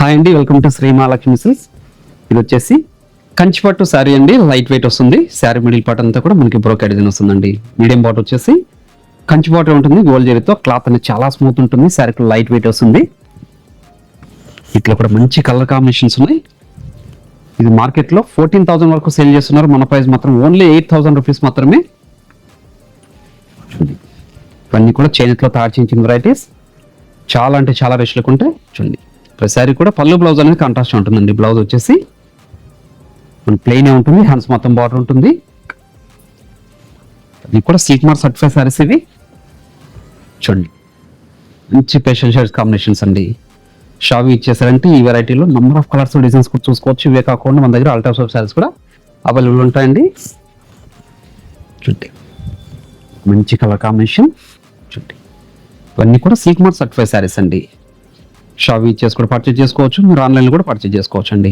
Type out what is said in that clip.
Hi అండి, welcome to Shri Mahalakshmi Silks. ఇది వచ్చేసి కంచిపట్టు శారీ అండి. లైట్ వెయిట్ వస్తుంది. శారీ మిడిల్ పార్ట్ అంతా కూడా మనకి బ్రోకెడ్ డిజైన్ వస్తుందండి. మీడియం బాట్ వచ్చేసి కంచి బాటర్ ఉంటుంది. గోల్డ్ జరీతో క్లాత్ అనేది చాలా స్మూత్ ఉంటుంది. శారీకి లైట్ వెయిట్ వస్తుంది. ఇట్లా కూడా మంచి కలర్ కాంబినేషన్స్ ఉన్నాయి. ఇది మార్కెట్లో 14,000 వరకు సేల్ చేస్తున్నారు. మన ప్రైస్ మాత్రం ఓన్లీ 8,000 రూపీస్ మాత్రమే. ఇవన్నీ కూడా చేనేతలో తయారు చేయించిన వెరైటీస్. చాలా అంటే చాలా రేట్లకు ఉంటాయి. చూడండి, ప్రతిసారి కూడా పళ్ళు బ్లౌజ్ అనేది కాంట్రాస్ట్ ఉంటుందండి. బ్లౌజ్ వచ్చేసి ప్లెయిన్ ఉంటుంది. హ్యాండ్స్ మొత్తం బార్డర్ ఉంటుంది. ఇది కూడా సిల్క్ మార్క్ సర్టిఫైడ్ సారీస్ ఇవి. చూడండి, మంచి పేషల్ షేడ్స్ కాంబినేషన్స్ అండి. షావి ఇచ్చేసారంటే ఈ వెరైటీలో నెంబర్ ఆఫ్ కలర్స్ డిజైన్స్ కూడా చూసుకోవచ్చు. ఇవే కాకుండా మన దగ్గర ఆల్ టైప్స్ ఆఫ్ సారీస్ కూడా అవైలబుల్ ఉంటాయండి. చూడండి, మంచి కలర్ కాంబినేషన్. చూడండి, ఇవన్నీ కూడా సిల్క్ మార్క్ సర్టిఫైడ్ సారీస్ అండి. షావి ఇచ్చేసి కూడా పర్చేజ్ చేసుకోవచ్చు. మీరు ఆన్లైన్లో కూడా పర్చేజ్ చేసుకోవచ్చు అండి.